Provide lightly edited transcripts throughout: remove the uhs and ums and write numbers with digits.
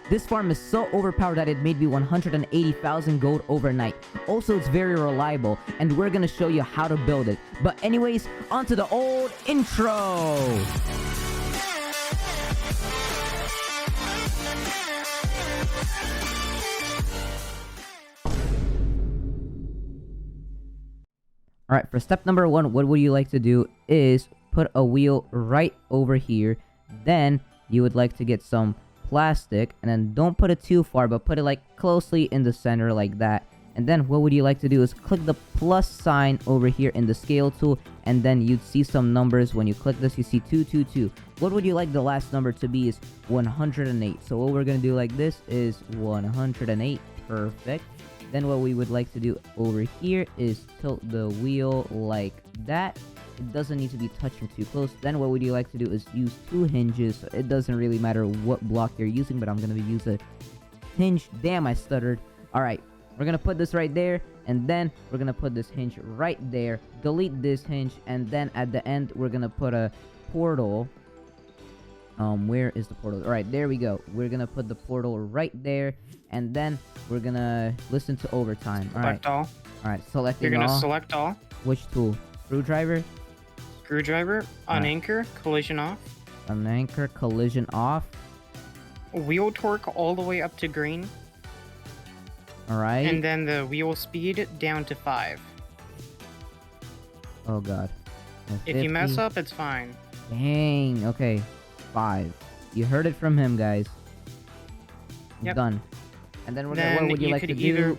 This farm is so overpowered that it made me 180,000 gold overnight. Also, it's very reliable, and we're gonna show you how to build it. But anyways, onto the old intro. Alright, for step number 1, what would you like to do is put a wheel right over here. Then you would like to get some plastic, and then don't put it too far, but put it like closely in the center like that. And then what would you like to do is click the plus sign over here in the scale tool, and then you'd see some numbers. When you click this, you see 222. What would you like the last number to be is 108. So what we're gonna do like this is 108. Perfect. Then what we would like to do over here is tilt the wheel like that. It doesn't need to be touching too close. Then what would you like to do is use 2 hinges. So it doesn't really matter what block you're using, but I'm going to use a hinge. Damn, I stuttered. Alright, we're going to put this right there, and then we're going to put this hinge right there. Delete this hinge, and then at the end, we're going to put a portal. Where is the portal? Alright, there we go. We're gonna put the portal right there, and then we're gonna listen to overtime. Select all. Alright, selecting all. You're gonna select all. Which tool? Screwdriver? Screwdriver. Unanchor. Collision off. Unanchor. Collision off. Wheel torque all the way up to green. Alright. And then the wheel speed down to 5. Oh god. If you mess up, it's fine. Dang, okay. 5. You heard it from him, guys. Yep. Done. And then what would you like to do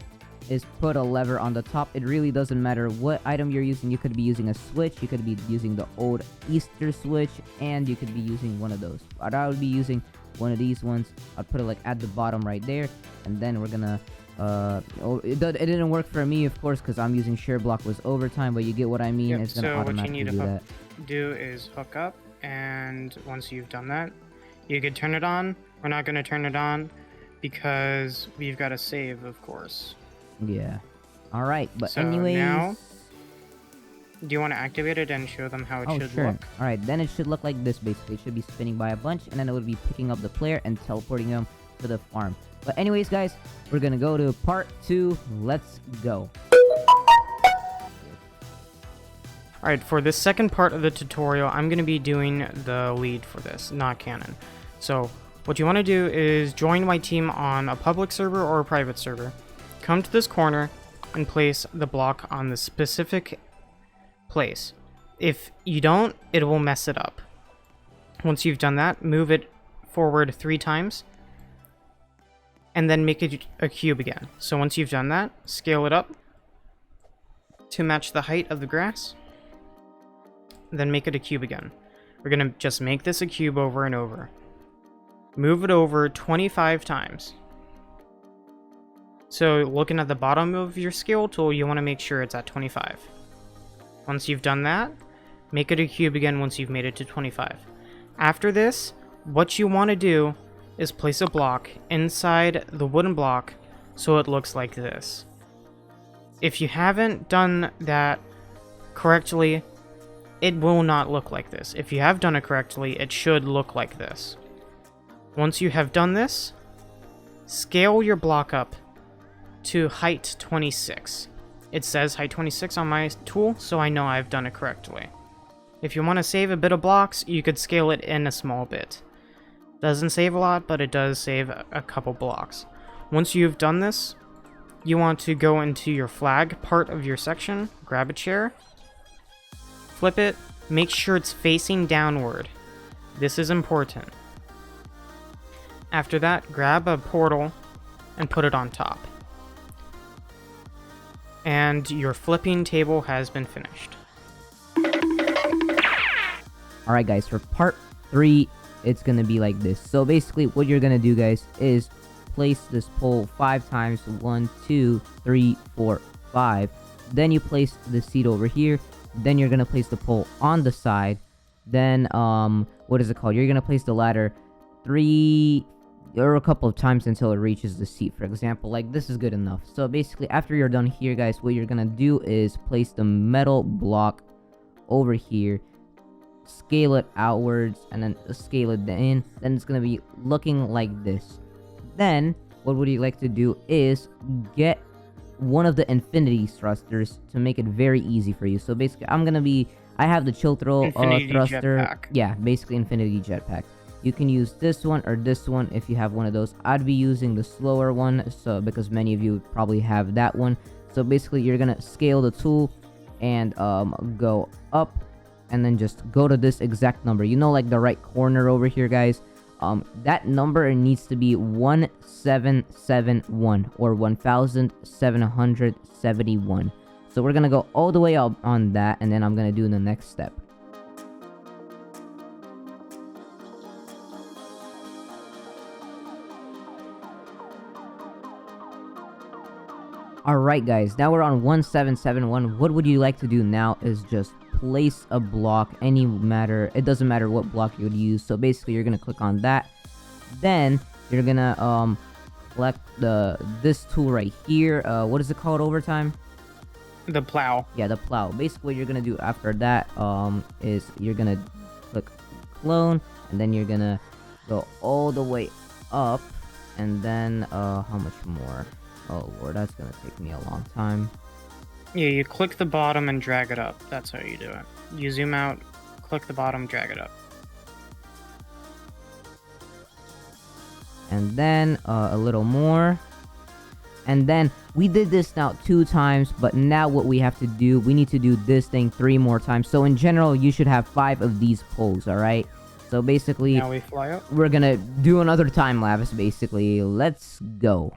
is put a lever on the top. It really doesn't matter what item you're using. You could be using a switch, you could be using the old Easter switch, and you could be using one of those. But I would be using one of these ones. I'd put it like at the bottom right there, and then we're gonna it didn't work for me, of course, because I'm using share block was overtime, but you get what I mean. Yep. It's gonna automatically do that. So what you need to do is hook up, and once you've done that, you could turn it on. We're not gonna turn it on because we've got to save, of course. Yeah. Alright, but so anyways... now, do you want to activate it and show them how it should look? Alright, then it should look like this, basically. It should be spinning by a bunch, and then it would be picking up the player and teleporting them to the farm. But anyways, guys, we're gonna go to part 2. Let's go. Alright, for this second part of the tutorial, I'm going to be doing the lead for this, not canon. So, what you want to do is join my team on a public server or a private server. Come to this corner and place the block on the specific place. If you don't, it will mess it up. Once you've done that, move it forward 3 times, and then make it a cube again. So once you've done that, scale it up to match the height of the grass. Then make it a cube again. We're gonna just make this a cube over and over. Move it over 25 times. So looking at the bottom of your scale tool, you want to make sure it's at 25. Once you've done that, make it a cube again once you've made it to 25. After this, what you want to do is place a block inside the wooden block so it looks like this. If you haven't done that correctly, it will not look like this. If you have done it correctly, it should look like this. Once you have done this, scale your block up to height 26. It says height 26 on my tool, so I know I've done it correctly. If you want to save a bit of blocks, you could scale it in a small bit. Doesn't save a lot, but it does save a couple blocks. Once you've done this, you want to go into your flag part of your section, grab a chair, flip it, make sure it's facing downward. This is important. After that, grab a portal and put it on top. And your flipping table has been finished. Alright guys, for part 3, it's gonna be like this. So basically, what you're gonna do, guys, is place this pole 5 times. 1, 2, 3, 4, 5. Then you place the seat over here. Then you're gonna place the pole on the side. Then, what is it called? You're gonna place the ladder 3 or a couple of times until it reaches the seat, for example. Like, this is good enough. So basically, after you're done here, guys, what you're gonna do is place the metal block over here, scale it outwards, and then scale it in. Then it's gonna be looking like this. Then, what would you like to do is get one of the infinity thrusters to make it very easy for you. So basically, I have the chill throw Infinity thruster. jetpack. Yeah, basically infinity jetpack. You can use this one or this one if you have one of those. I'd be using the slower one, so because many of you probably have that one. So basically, you're gonna scale the tool and go up, and then just go to this exact number. You know, like the right corner over here, guys. That number needs to be 1771 or 1771. So we're gonna go all the way up on that, and then I'm gonna do the next step. Alright guys, now we're on 1771. What would you like to do now is just place a block, it doesn't matter what block you would use. So basically you're gonna click on that, then you're gonna select this tool right here. What is it called overtime? The plow. Yeah, the plow. Basically what you're gonna do after that is you're gonna click clone, and then you're gonna go all the way up, and then how much more? Oh lord, that's gonna take me a long time. Yeah, you click the bottom and drag it up. That's how you do it. You zoom out, click the bottom, drag it up. And then a little more. And then we did this now 2 times, but now what we have to do, we need to do this thing 3 more times. So in general, you should have 5 of these poles, alright? So basically, Now we fly up. we're gonna do another time lapse, basically. Let's go.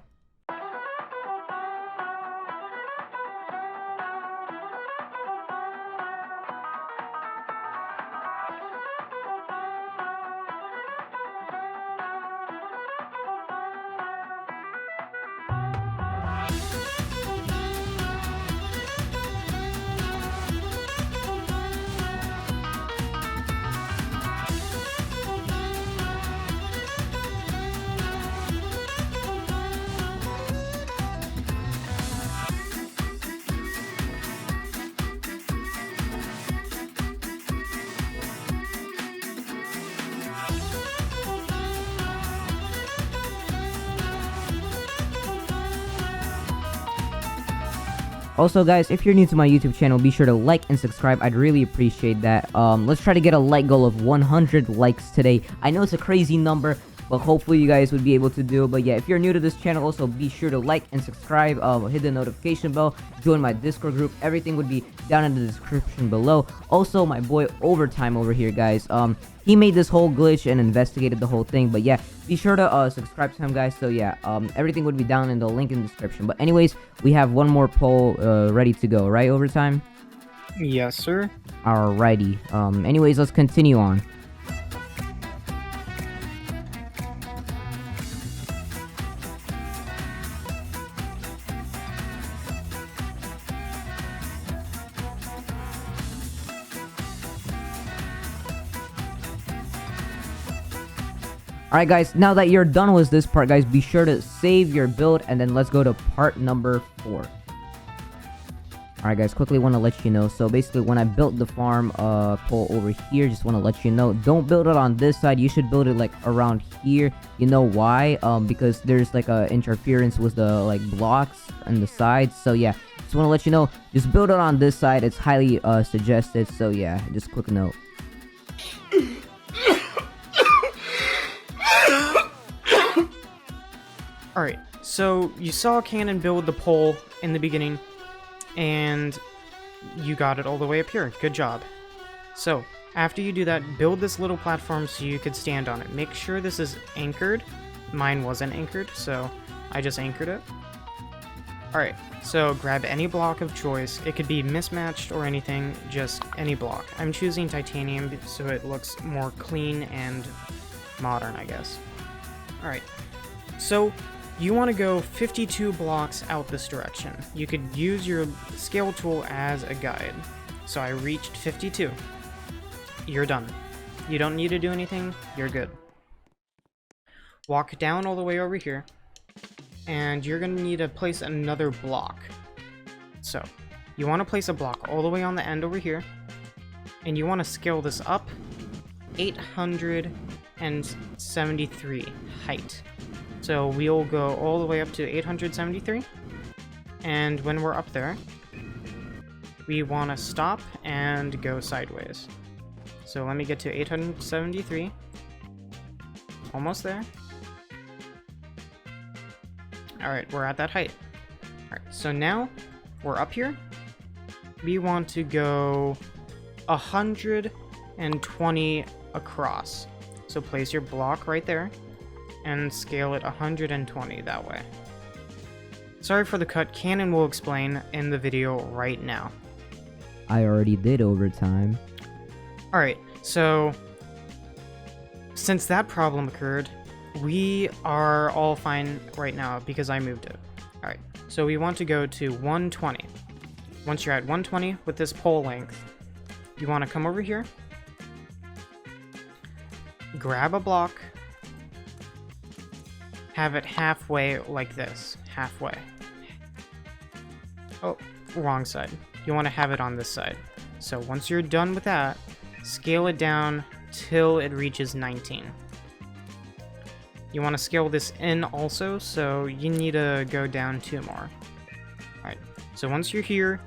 Also guys, if you're new to my YouTube channel, be sure to like and subscribe. I'd really appreciate that. Let's try to get a like goal of 100 likes today. I know it's a crazy number, but hopefully you guys would be able to do it. But yeah, if you're new to this channel, also be sure to like and subscribe, hit the notification bell, join my Discord group. Everything would be down in the description below. Also, my boy Overtime over here, guys, he made this whole glitch and investigated the whole thing. But yeah, be sure to subscribe to him, guys. So yeah, everything would be down in the link in the description. But anyways, we have one more poll ready to go, right, Overtime? Yes, sir. Alrighty. Anyways, let's continue on. Alright guys, now that you're done with this part, guys, be sure to save your build, and then let's go to part number 4. Alright guys, quickly want to let you know, so basically when I built the farm pole over here, just want to let you know, don't build it on this side, you should build it like around here. You know why? Because there's like a interference with the like blocks on the sides. So yeah, just want to let you know, just build it on this side, it's highly suggested. So yeah, just quick note. Alright, so you saw Cannon build the pole in the beginning, and you got it all the way up here. Good job. So, after you do that, build this little platform so you could stand on it. Make sure this is anchored. Mine wasn't anchored, so I just anchored it. Alright, so grab any block of choice. It could be mismatched or anything, just any block. I'm choosing titanium so it looks more clean and modern, I guess. Alright, so you want to go 52 blocks out this direction. You could use your scale tool as a guide. So I reached 52. You're done. You don't need to do anything, you're good. Walk down all the way over here, and you're going to need to place another block. So, you want to place a block all the way on the end over here, and you want to scale this up 873 height. So we'll go all the way up to 873. And when we're up there, we want to stop and go sideways. So let me get to 873. Almost there. Alright, we're at that height. Alright, so now we're up here. We want to go 120 across. So place your block right there and scale it 120 that way. Sorry for the cut, Canon will explain in the video right now. I already did overtime. Alright, so since that problem occurred, we are all fine right now because I moved it. Alright, so we want to go to 120. Once you're at 120 with this pole length, you want to come over here, grab a block, have it halfway like this. Halfway. Oh, wrong side. You want to have it on this side. So once you're done with that, scale it down till it reaches 19. You want to scale this in also, so you need to go down 2 more. Alright, so once you're here,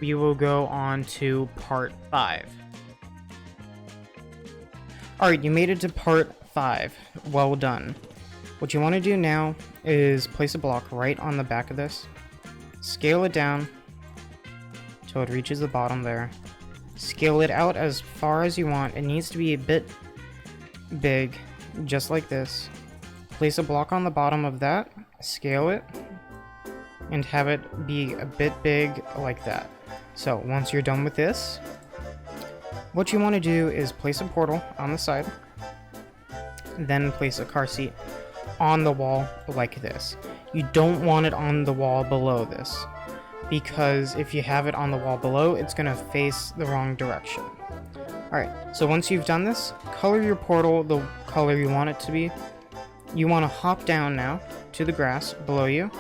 we will go on to part 5. Alright, you made it to part 5. Well done. What you want to do now is place a block right on the back of this. Scale it down till it reaches the bottom there. Scale it out as far as you want. It needs to be a bit big, just like this. Place a block on the bottom of that, scale it, and have it be a bit big like that. So once you're done with this, what you want to do is place a portal on the side, then place a car seat on the wall like this. You don't want it on the wall below this, because if you have it on the wall below, it's going to face the wrong direction. Alright, so once you've done this, color your portal the color you want it to be. You want to hop down now to the grass below you.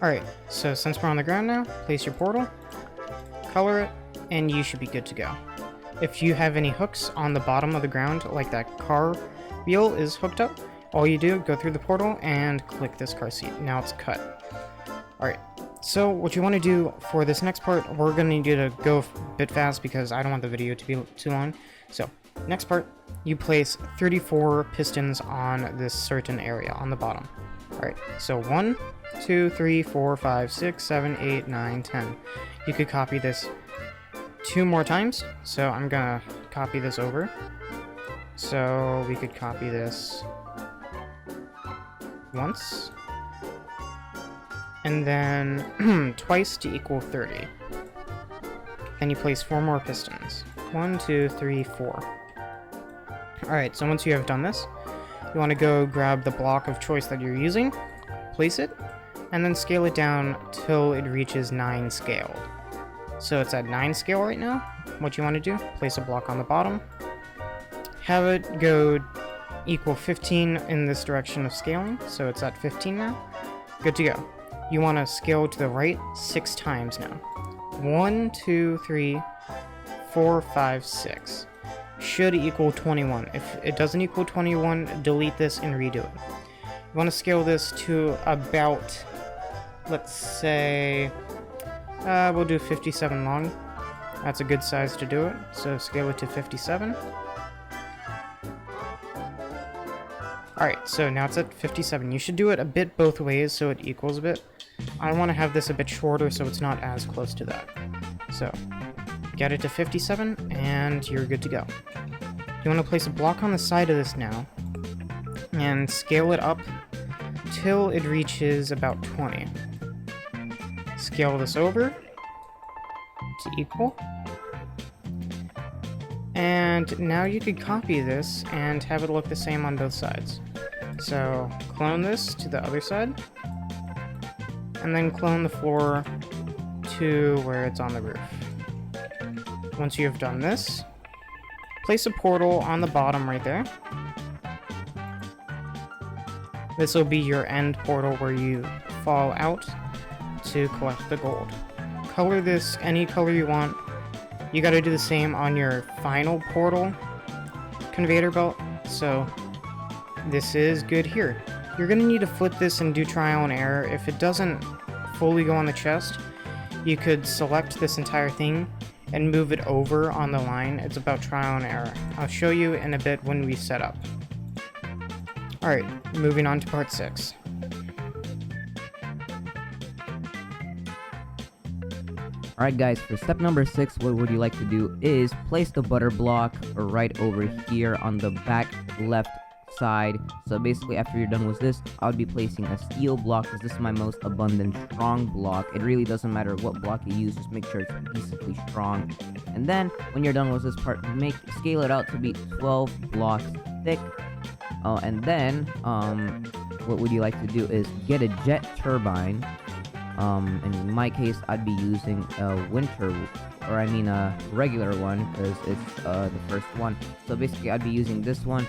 Alright, so since we're on the ground now, place your portal, color it, and you should be good to go. If you have any hooks on the bottom of the ground, like that car wheel is hooked up, all you do, go through the portal and click this car seat. Now it's cut. Alright, so what you want to do for this next part, we're going to need you to go a bit fast because I don't want the video to be too long. So, next part, you place 34 pistons on this certain area on the bottom. Alright, so 1, 2, 3, 4, 5, 6, 7, 8, 9, 10. You could copy this 2 more times, so I'm gonna copy this over. So we could copy this once, and then twice to equal 30. Then you place 4 more pistons. 1, 2, 3, 4. Alright, so once you have done this, you want to go grab the block of choice that you're using, place it, and then scale it down till it reaches 9 scaled. So it's at 9 scale right now. What you want to do, place a block on the bottom, have it go equal 15 in this direction of scaling, so it's at 15 now. Good to go. You want to scale to the right 6 times now. 1, 2, 3, 4, 5, 6. Should equal 21. If it doesn't equal 21, delete this and redo it. You want to scale this to about, let's say, we'll do 57 long. That's a good size to do it, so scale it to 57. Alright, so now it's at 57. You should do it a bit both ways so it equals a bit. I want to have this a bit shorter so it's not as close to that. So, get it to 57, and you're good to go. You want to place a block on the side of this now, and scale it up till it reaches about 20. Scale this over to equal. And now you could copy this and have it look the same on both sides. So clone this to the other side, and then clone the floor to where it's on the roof. Once you have done this, place a portal on the bottom right there. This will be your end portal where you fall out to collect the gold. Color this any color you want. You gotta do the same on your final portal. conveyor belt, so this is good here. You're going to need to flip this and do trial and error. If it doesn't fully go on the chest, you could select this entire thing and move it over on the line. It's about trial and error. I'll show you in a bit when we set up. Alright, moving on to part 6. Alright guys, for step number 6, what would you like to do is place the butter block right over here on the back left side. So basically after you're done with this, I would be placing a steel block because this is my most abundant strong block. It really doesn't matter what block you use, just make sure it's decently strong. And then when you're done with this part, scale it out to be 12 blocks thick. And then what would you like to do is get a jet turbine. In my case, I'd be using a regular one because it's the first one. So basically, I'd be using this one,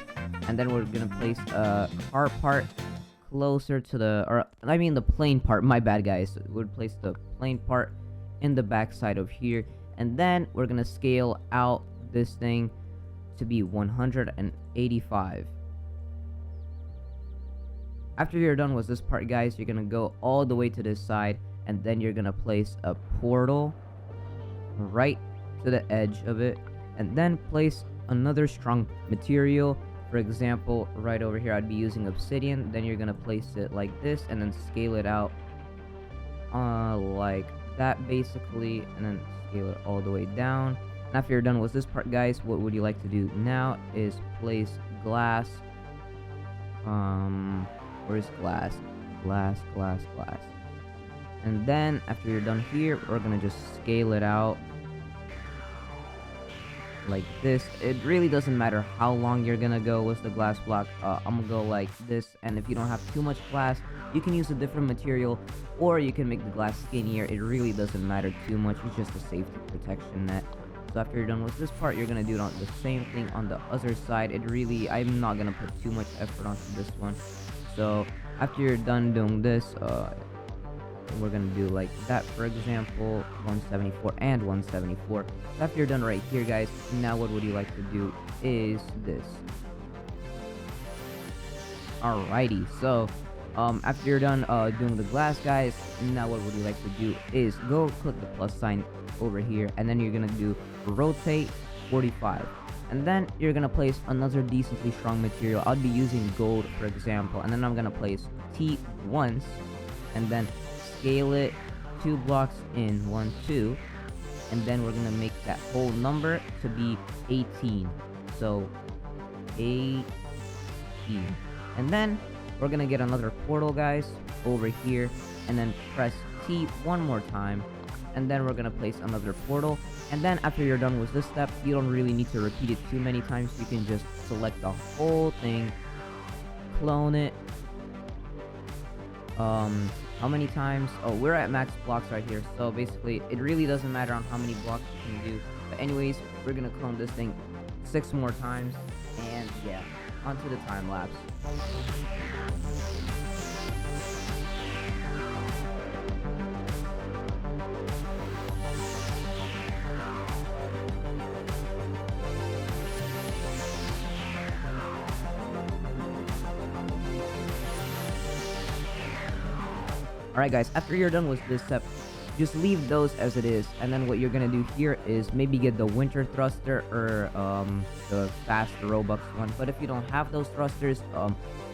and then we're gonna place a car part closer to the plane part. My bad, guys. We'd place the plane part in the back side of here, and then we're gonna scale out this thing to be 185. After you're done with this part, guys, you're gonna go all the way to this side, and then you're gonna place a portal right to the edge of it, and then place another strong material. For example, right over here, I'd be using obsidian. Then you're gonna place it like this, and then scale it out like that, basically, and then scale it all the way down. And after you're done with this part, guys, what would you like to do now is place glass. Where's glass? Glass. And then after you're done here, we're gonna just scale it out like this. It really doesn't matter how long you're gonna go with the glass block. I'm gonna go like this, and if you don't have too much glass, you can use a different material, or you can make the glass skinnier. It really doesn't matter too much. It's just a safety protection net. So after you're done with this part, you're gonna do the same thing on the other side. I'm not gonna put too much effort onto this one. So after you're done doing this, we're gonna do like that, for example, 174 and 174. So after you're done right here, guys, now what would you like to do is this. Alrighty, so after you're done doing the glass, guys, now what would you like to do is go click the plus sign over here, and then you're gonna do rotate 45. And then you're gonna place another decently strong material. I'll be using gold, for example, and then I'm gonna place T once, and then scale it 2 blocks in, 1, 2, and then we're gonna make that whole number to be 18. So 18, and then we're gonna get another portal, guys, over here, and then press T one more time, and then we're gonna place another portal. And then after you're done with this step, you don't really need to repeat it too many times. You can just select the whole thing, clone it. How many times? Oh, we're at max blocks right here, so basically it really doesn't matter on how many blocks you can do. But anyways, we're gonna clone this thing 6 more times, and yeah, onto the time lapse. Alright guys, after you're done with this step, just leave those as it is, and then what you're gonna do here is maybe get the winter thruster or the fast Robux one. But if you don't have those thrusters,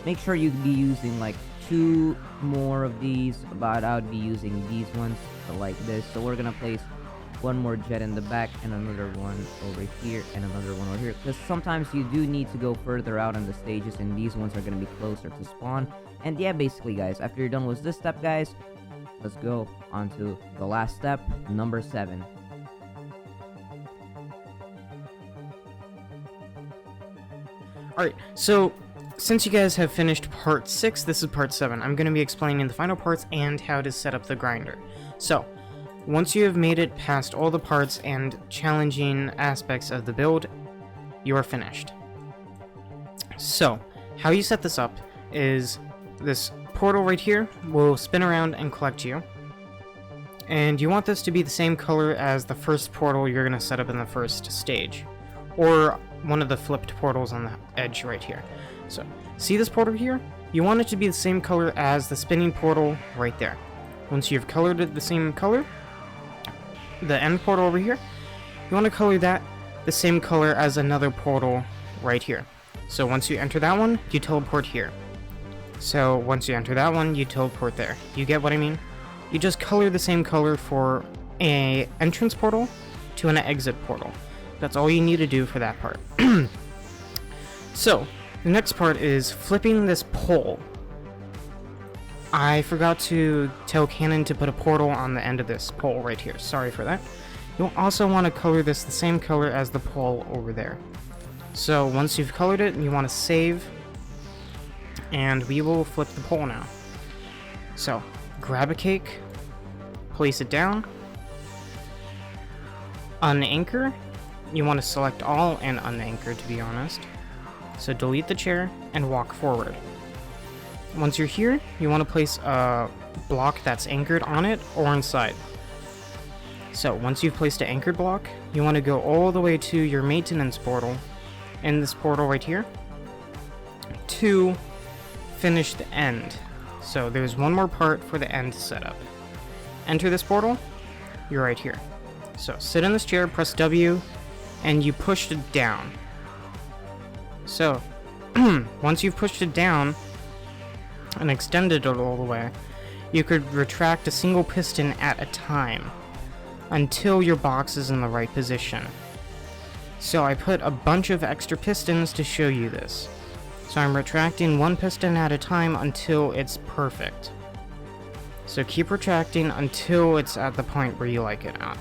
make sure you be using like 2 more of these, but I would be using these ones, so like this. So we're gonna place 1 more jet in the back, and another one over here, and another one over here, because sometimes you do need to go further out in the stages, and these ones are gonna be closer to spawn. And yeah, basically guys, after you're done with this step, guys, let's go on to the last step, number 7. Alright, so since you guys have finished part 6, this is part 7. I'm going to be explaining the final parts and how to set up the grinder. So, once you have made it past all the parts and challenging aspects of the build, you are finished. So, how you set this up is this portal right here will spin around and collect you. And you want this to be the same color as the first portal you're going to set up in the first stage. Or one of the flipped portals on the edge right here. So, see this portal here? You want it to be the same color as the spinning portal right there. Once you've colored it the same color, the end portal over here, you want to color that the same color as another portal right here. So once you enter that one, you teleport here. So once you enter that one, you teleport there. You get what I mean? You just color the same color for an entrance portal to an exit portal. That's all you need to do for that part. So, the next part is flipping this pole. I forgot to tell Canon to put a portal on the end of this pole right here. Sorry for that. You'll also want to color this the same color as the pole over there. So once you've colored it, you want to save, and we will flip the pole now. So grab a cake, place it down, unanchor. You want to select all and unanchor, to be honest. So delete the chair and walk forward. Once you're here, you want to place a block that's anchored on it or inside. So once you've placed an anchored block, you want to go all the way to your maintenance portal, in this portal right here, to finish the end. So there's one more part for the end setup. Enter this portal, you're right here. So sit in this chair, press W, and you push it down. So once you've pushed it down and extended it all the way, you could retract a single piston at a time until your box is in the right position. So I put a bunch of extra pistons to show you this. So I'm retracting one piston at a time until it's perfect. So keep retracting until it's at the point where you like it at.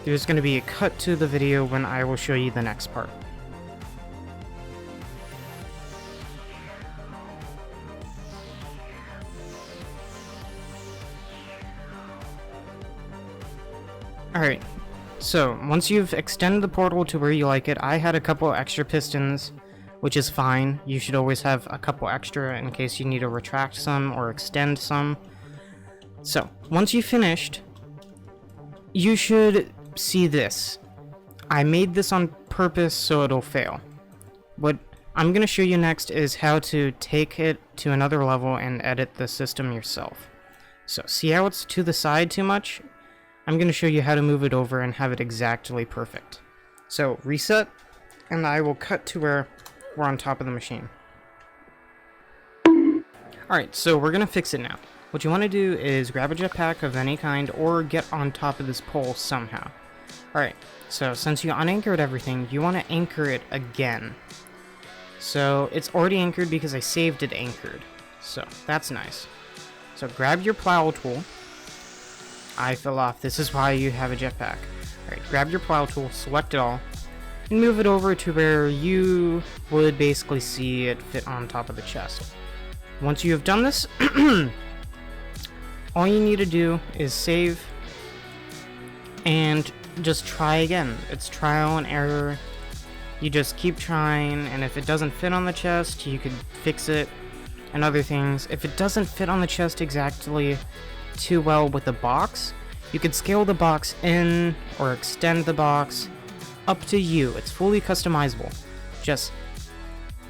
There's going to be a cut to the video when I will show you the next part. Alright, so once you've extended the portal to where you like it, I had a couple extra pistons, which is fine. You should always have a couple extra in case you need to retract some or extend some. So, once you've finished, you should see this. I made this on purpose so it'll fail. What I'm going to show you next is how to take it to another level and edit the system yourself. So, see how it's to the side too much? I'm going to show you how to move it over and have it exactly perfect. So reset, and I will cut to where we're on top of the machine. Alright, so we're going to fix it now. What you want to do is grab a jetpack of any kind or get on top of this pole somehow. Alright, so since you unanchored everything, you want to anchor it again. So it's already anchored because I saved it anchored. So that's nice. So grab your plow tool. I fell off. This is why you have a jetpack. Alright, grab your plow tool, select it all, and move it over to where you would basically see it fit on top of the chest. Once you have done this, all you need to do is save and just try again. It's trial and error. You just keep trying, and if it doesn't fit on the chest, you could fix it and other things. If it doesn't fit on the chest exactly too well with the box, you could scale the box in or extend the box. Up to you. It's fully customizable. Just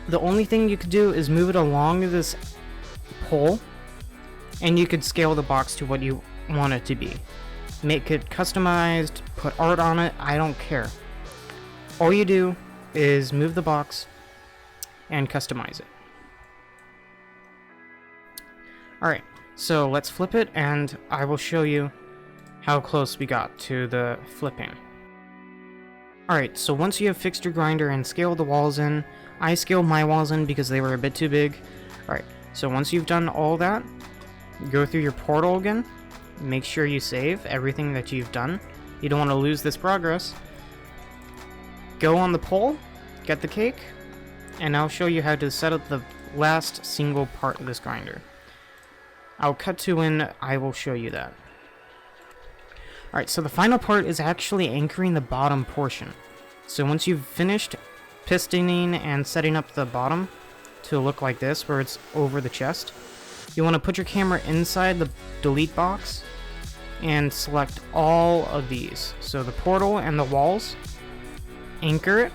the only thing you could do is move it along this pole, and you could scale the box to what you want it to be. Make it customized, put art on it, I don't care. All you do is move the box and customize it. Alright, so let's flip it, and I will show you how close we got to the flipping. Alright, so once you have fixed your grinder and scaled the walls in, I scaled my walls in because they were a bit too big. Alright, so once you've done all that, go through your portal again, make sure you save everything that you've done. You don't want to lose this progress. Go on the pole, get the cake, and I'll show you how to set up the last single part of this grinder. I'll cut to when I will show you that. Alright, so the final part is actually anchoring the bottom portion. So once you've finished pistoning and setting up the bottom to look like this, where it's over the chest, you want to put your camera inside the delete box and select all of these. So the portal and the walls, anchor it,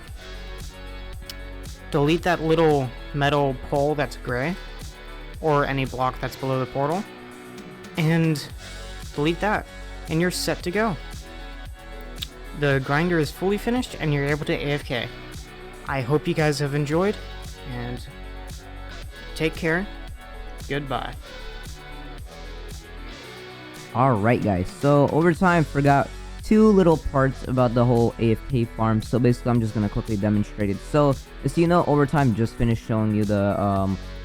delete that little metal pole that's gray, or any block that's below the portal, and delete that, and you're set to go. The grinder is fully finished, and you're able to AFK. I hope you guys have enjoyed, and take care. Goodbye. Alright guys, so Overtime forgot two little parts about the whole AFK farm, so basically I'm just gonna quickly demonstrate it. So, as you know, Overtime just finished showing you the,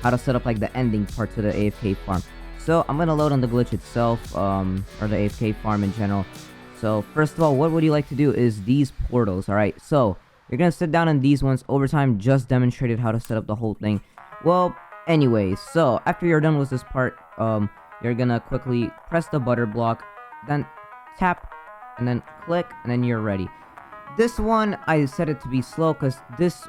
how to set up like the ending part to the AFK farm. So, I'm gonna load on the glitch itself, or the AFK farm in general. So, first of all, what would you like to do is these portals, alright? So, you're gonna sit down in these ones. Overtime just demonstrated how to set up the whole thing. Well, anyways, so, after you're done with this part, you're gonna quickly press the butter block, then tap, and then click, and then you're ready. This one, I set it to be slow, because this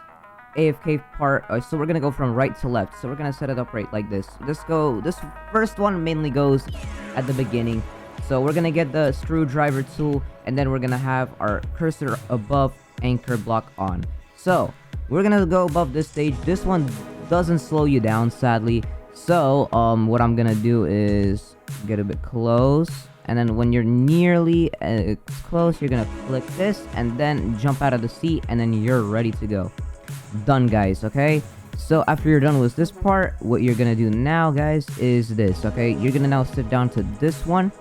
AFK part, so we're gonna go from right to left, so we're gonna set it up right like this. This first one mainly goes at the beginning, so we're gonna get the screwdriver tool, and then we're gonna have our cursor above anchor block on. So, we're gonna go above this stage. This one doesn't slow you down, sadly. So, what I'm gonna do is get a bit close, and then when you're nearly close, you're gonna click this, and then jump out of the seat, and then you're ready to go. Done, guys, okay? So, after you're done with this part, what you're gonna do now, guys, is this, okay? You're gonna now sit down to this one,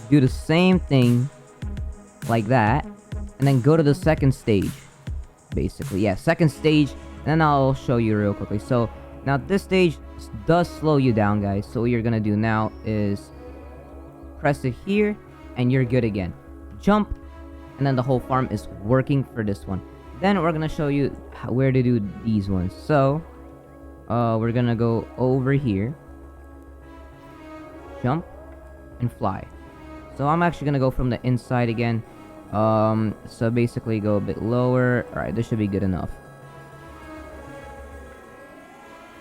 do the same thing, like that, and then go to the second stage, basically. Yeah, second stage, and then I'll show you real quickly. So, now this stage does slow you down, guys, so what you're gonna do now is press it here, and you're good again. Jump, and then the whole farm is working for this one. Then we're gonna show you where to do these ones. So, we're gonna go over here, jump, and fly. So I'm actually gonna go from the inside again. So basically go a bit lower. Alright, this should be good enough.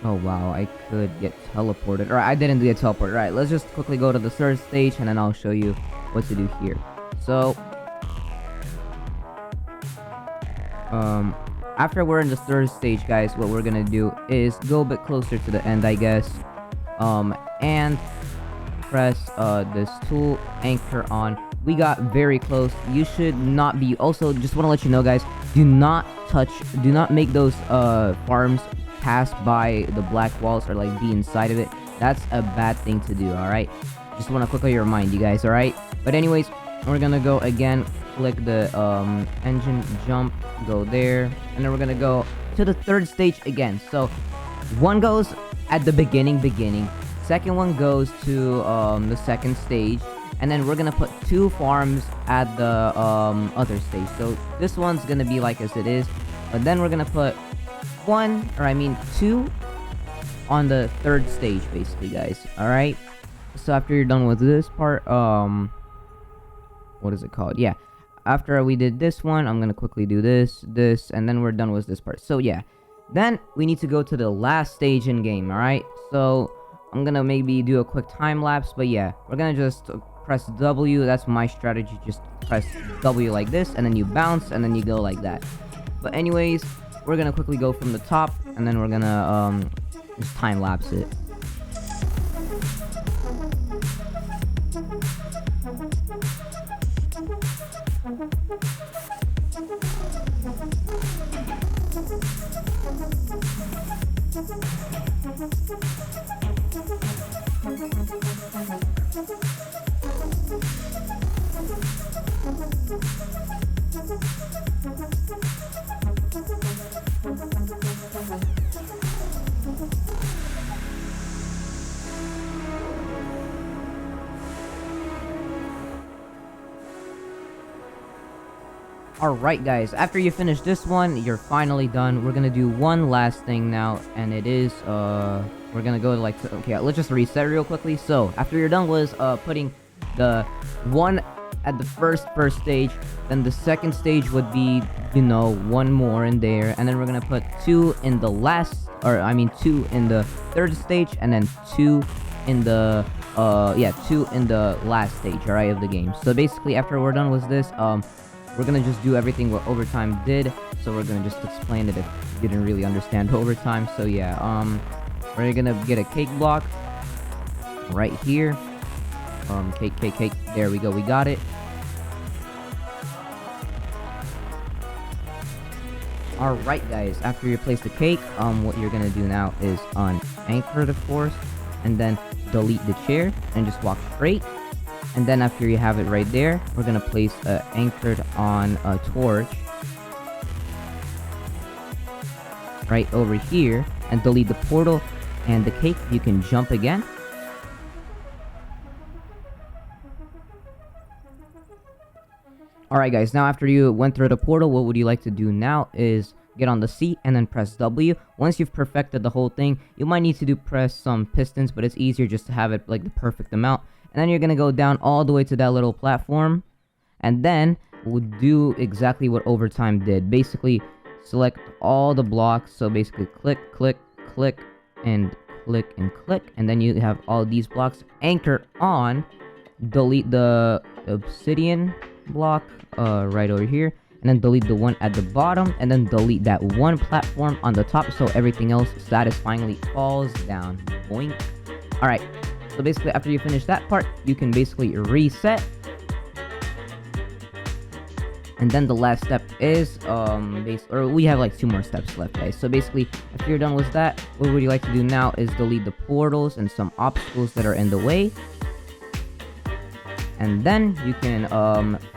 Oh wow, I could get teleported. Alright, I didn't get teleported. Alright, let's just quickly go to the third stage, and then I'll show you what to do here. So, after we're in the third stage, guys, what we're gonna do is go a bit closer to the end, I guess. And press, this tool, anchor on. We got very close. You should not be... Also, just want to let you know, guys, do not make those, farms pass by the black walls or like be inside of it. That's a bad thing to do, alright? Just want to quickly remind you guys, alright? But anyways, we're gonna go again, click the engine, jump, go there, and then we're gonna go to the third stage again. So one goes at the beginning, second one goes to the second stage, and then we're gonna put two farms at the other stage. So this one's gonna be like as it is, but then we're gonna put two on the third stage, basically, guys. Alright, so after you're done with this part, what is it called? Yeah, after we did this one, I'm gonna quickly do this, and then we're done with this part. So yeah, then we need to go to the last stage in game. Alright, so I'm gonna maybe do a quick time lapse, but yeah, we're gonna just press W. That's my strategy. Just press W like this, and then you bounce, and then you go like that. But anyways, we're gonna quickly go from the top, and then we're gonna just time lapse it. Alright guys, after you finish this one, you're finally done. We're gonna do one last thing now, and it is, we're gonna go to like, okay, let's just reset real quickly. So, after you're done with, putting the one at the first stage, then the second stage would be, you know, one more in there, and then we're gonna put two in the last, two in the third stage, and then two in the, two in the last stage, alright, of the game. So basically, after we're done with this, we're gonna just do everything what overtime did. So we're gonna just explain it if you didn't really understand overtime. So yeah, we're gonna get a cake block right here. Cake. There we go. We got it. Alright guys, after you place the cake, what you're gonna do now is unanchor the force, and then delete the chair, and just walk straight. And then after you have it right there, we're gonna place anchored on a torch right over here, and delete the portal and the cake. You can jump again. Alright guys, now after you went through the portal, what would you like to do now is get on the seat and then press W. Once you've perfected the whole thing, you might need to press some pistons, but it's easier just to have it like the perfect amount. And then you're going to go down all the way to that little platform. And then we'll do exactly what overtime did. Basically, select all the blocks. So basically click, and click, and click. And then you have all these blocks. Anchor on. Delete the obsidian block right over here, and then delete the one at the bottom, and then delete that one platform on the top, so everything else satisfyingly falls down. Boink. Alright, so basically after you finish that part, you can basically reset. And then the last step is we have like 2 more steps left, guys. So basically, if you're done with that, what would you like to do now is delete the portals and some obstacles that are in the way. And then you can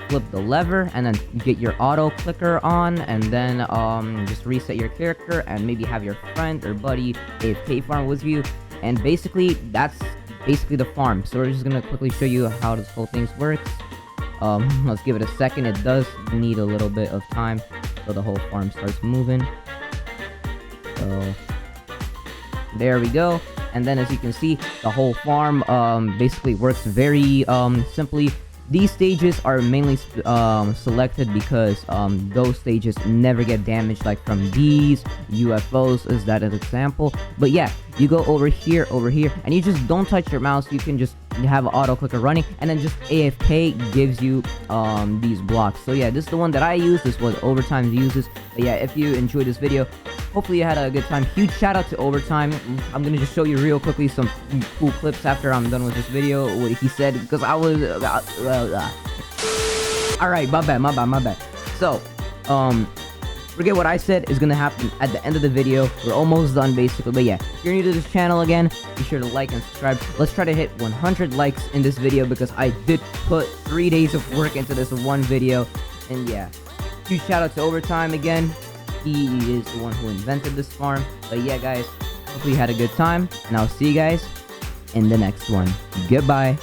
flip the lever and then get your auto clicker on, and then just reset your character and maybe have your friend or buddy AFK farm with you. And basically that's basically the farm. So we're just gonna quickly show you how this whole thing works. Let's give it a second. It does need a little bit of time so the whole farm starts moving. So there we go. And then as you can see, the whole farm basically works very simply. These stages are mainly selected because those stages never get damaged, like from these UFOs is that an example. But yeah, you go over here, and you just don't touch your mouse. You can just have an auto clicker running, and then just AFK gives you these blocks. So yeah, this is the one that I use. This is what Overtime uses. But yeah, if you enjoyed this video, hopefully you had a good time. Huge shout out to Overtime. I'm gonna just show you real quickly some cool clips after I'm done with this video. What he said, because I was alright, my bad. So forget what I said is gonna happen at the end of the video. We're almost done basically. But yeah, if you're new to this channel again, be sure to like and subscribe. Let's try to hit 100 likes in this video, because I did put 3 days of work into this one video. And yeah, huge shout out to Overtime again. He is the one who invented this farm. But yeah guys, hopefully you had a good time, and I'll see you guys in the next one. Goodbye.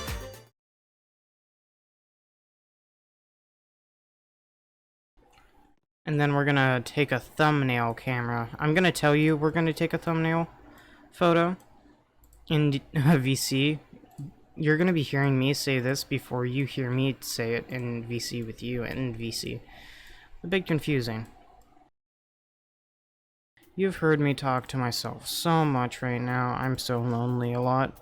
And then we're gonna take a thumbnail camera. I'm gonna tell you we're gonna take a thumbnail photo in VC. You're gonna be hearing me say this before you hear me say it in VC with you in VC. A bit confusing. You've heard me talk to myself so much right now. I'm so lonely a lot.